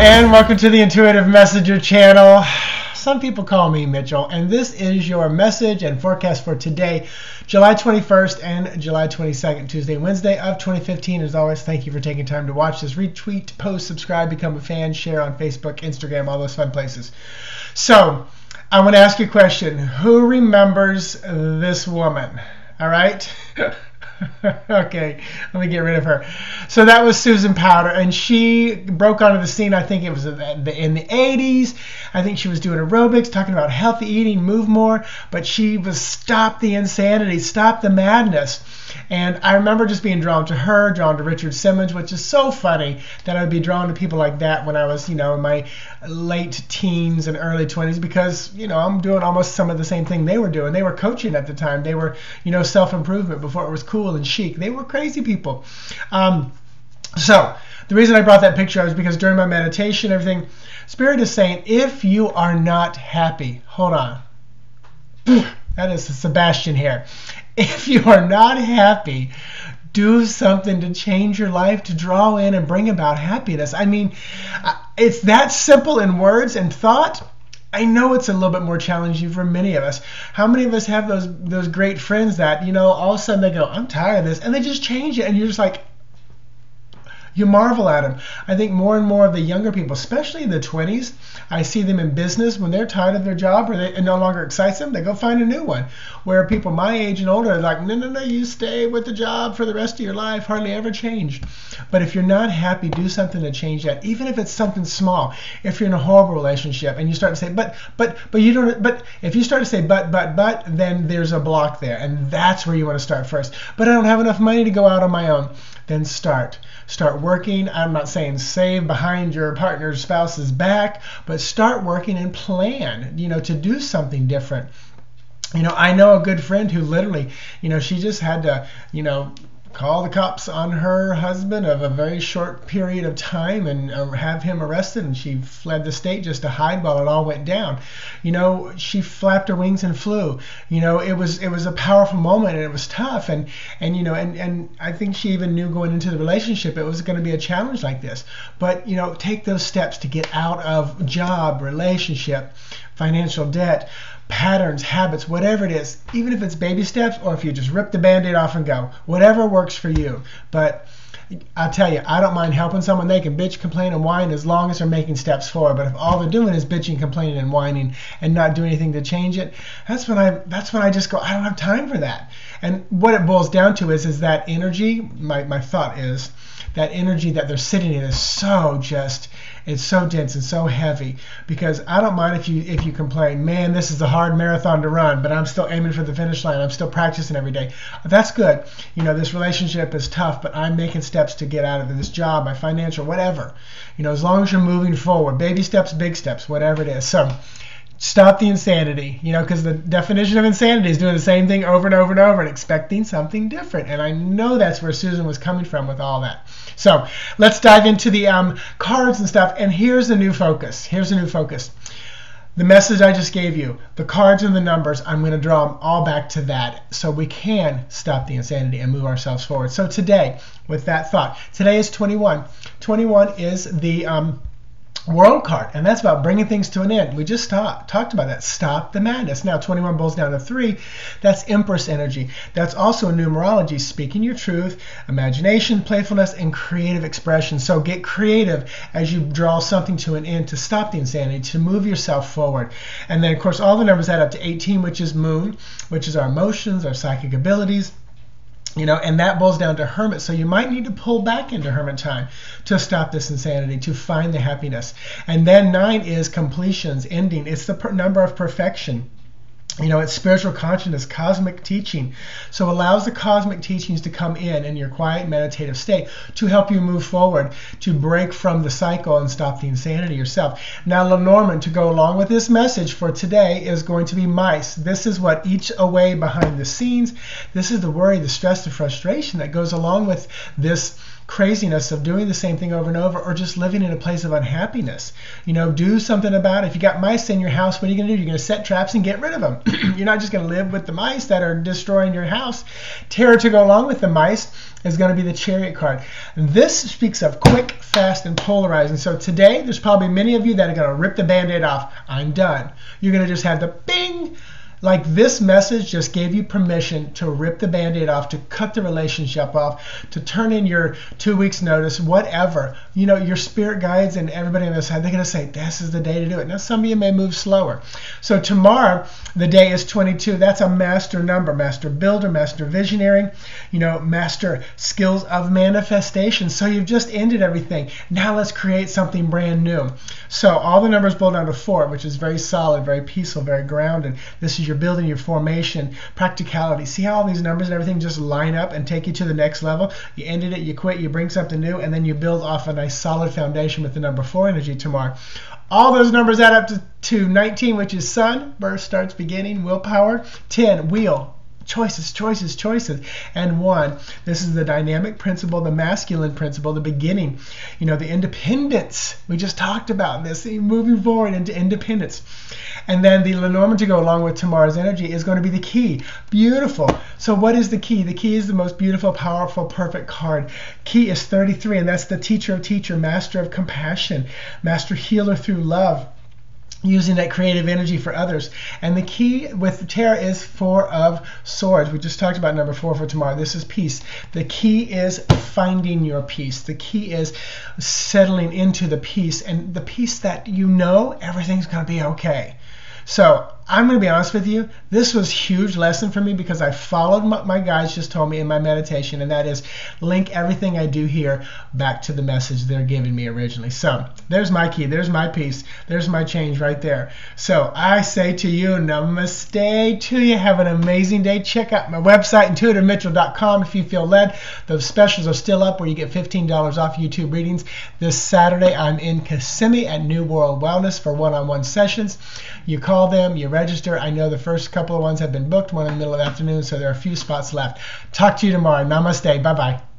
and welcome to the Intuitive Messenger channel. Some people call me Mitchell, and this is your message and forecast for today, July 21st and July 22nd, Tuesday and Wednesday of 2015. As always, thank you for taking time to watch this. Retweet, post, subscribe, become a fan, share on Facebook, Instagram, all those fun places. So, I want to ask you a question. Who remembers this woman? All right? Okay, let me get rid of her. So that was Susan Powter, and she broke onto the scene, I think it was in the 80s. I think she was doing aerobics, talking about healthy eating, move more, but she was stop the insanity, stop the madness. And I remember just being drawn to her, drawn to Richard Simmons, which is so funny that I would be drawn to people like that when I was, in my late teens and early 20s, because, I'm doing almost some of the same thing they were doing. They were coaching at the time. They were, self-improvement before it was cool and chic. They were crazy people. So the reason I brought that picture up is because during my meditation, everything, Spirit is saying, if you are not happy, hold on. That is Sebastian here. If you are not happy, do something to change your life, to draw in and bring about happiness. I mean, it's that simple in words and thought. I know it's a little bit more challenging for many of us. How many of us have those great friends that, all of a sudden they go, I'm tired of this, and they just change it, and you're just like, you marvel at them. I think more and more of the younger people, especially in the 20s, I see them in business when they're tired of their job or it no longer excites them, they go find a new one. Where people my age and older are like, no, you stay with the job for the rest of your life, hardly ever change. But if you're not happy, do something to change that, even if it's something small. If you're in a horrible relationship and you start to say, but you don't, but if you start to say, but, then there's a block there. And that's where you want to start first. But I don't have enough money to go out on my own. Then start working. I'm not saying save behind your partner's spouse's back, but start working and plan, to do something different. I know a good friend who literally, she just had to, call the cops on her husband of a very short period of time and have him arrested, and she fled the state just to hide while it all went down. She flapped her wings and flew. It was a powerful moment, and it was tough, and I think she even knew going into the relationship it was going to be a challenge like this. But take those steps to get out of job, relationship, financial debt, patterns, habits, whatever it is, even if it's baby steps or if you just rip the Band-Aid off and go, whatever works for you. But I'll tell you, I don't mind helping someone. They can bitch, complain, and whine as long as they're making steps forward. But if all they're doing is bitching, complaining, and whining and not doing anything to change it, that's when I just go, I don't have time for that. And what it boils down to is that energy, my thought is, that energy that they're sitting in is it's so dense and so heavy. Because I don't mind if you complain, man, this is a hard marathon to run, but I'm still aiming for the finish line. I'm still practicing every day. That's good. This relationship is tough, but I'm making steps to get out of this job, my financial, whatever. As long as you're moving forward, baby steps, big steps, whatever it is. So stop the insanity, because the definition of insanity is doing the same thing over and over and over and expecting something different. And I know that's where Susan was coming from with all that. So let's dive into the cards and stuff. And here's a new focus. The message I just gave you, the cards and the numbers, I'm going to draw them all back to that so we can stop the insanity and move ourselves forward. So today, with that thought, today is 21. 21 is the World card, and that's about bringing things to an end. We just talked about that. Stop the madness. Now 21 boils down to 3. That's Empress energy. That's also in numerology, speaking your truth, imagination, playfulness, and creative expression. So get creative as you draw something to an end to stop the insanity, to move yourself forward. And then, of course, all the numbers add up to 18, which is Moon, which is our emotions, our psychic abilities. And that boils down to Hermit. So you might need to pull back into Hermit time to stop this insanity, to find the happiness. And then 9 is completions, ending. It's the number of perfection. It's spiritual consciousness, cosmic teaching. So it allows the cosmic teachings to come in your quiet meditative state to help you move forward, to break from the cycle and stop the insanity yourself. Now, Lenormand, to go along with this message for today, is going to be mice. This is what eats away behind the scenes. This is the worry, the stress, the frustration that goes along with this craziness of doing the same thing over and over, or just living in a place of unhappiness. Do something about it. If you got mice in your house, what are you going to do? You're going to set traps and get rid of them. You're not just going to live with the mice that are destroying your house. Terror to go along with the mice is going to be the Chariot card. This speaks of quick, fast, and polarizing. So today, there's probably many of you that are going to rip the Band-Aid off. I'm done. You're going to just have the bing. Like this message just gave you permission to rip the Band-Aid off, to cut the relationship off, to turn in your 2 weeks notice, whatever. Your spirit guides and everybody on this side, they're going to say, this is the day to do it. Now, some of you may move slower. So tomorrow, the day is 22. That's a master number, master builder, master visionary, master skills of manifestation. So you've just ended everything. Now let's create something brand new. So all the numbers boil down to 4, which is very solid, very peaceful, very grounded. This is your building, your formation, practicality. See how all these numbers and everything just line up and take you to the next level? You ended it, you quit, you bring something new, and then you build off a nice solid foundation with the number 4 energy tomorrow. All those numbers add up to 19, which is sun, birth, starts, beginning, willpower. 10, wheel, choices, choices, choices. And 1, this is the dynamic principle, the masculine principle, the beginning, the independence. We just talked about this, moving forward into independence. And then the lenormand to go along with tomorrow's energy is going to be the key. Beautiful. So what is the key? The key is the most beautiful, powerful, perfect card. Key is 33, and that's the teacher of teacher, master of compassion, master healer through love, using that creative energy for others. And the key with the Tarot is 4 of Swords. We just talked about number 4 for tomorrow. This is peace. The key is finding your peace. The key is settling into the peace, and the peace that everything's going to be okay. So I'm going to be honest with you, this was a huge lesson for me because I followed my guides just told me in my meditation, and that is link everything I do here back to the message they're giving me originally. So there's my key, there's my peace, there's my change right there. So I say to you, namaste to you. Have an amazing day. Check out my website, intuitivemitchell.com, if you feel led. Those specials are still up where you get $15 off YouTube readings. This Saturday, I'm in Kissimmee at New World Wellness for one-on-one sessions. You call them, you register. I know the first couple of ones have been booked, one in the middle of the afternoon, so there are a few spots left. Talk to you tomorrow. Namaste. Bye-bye.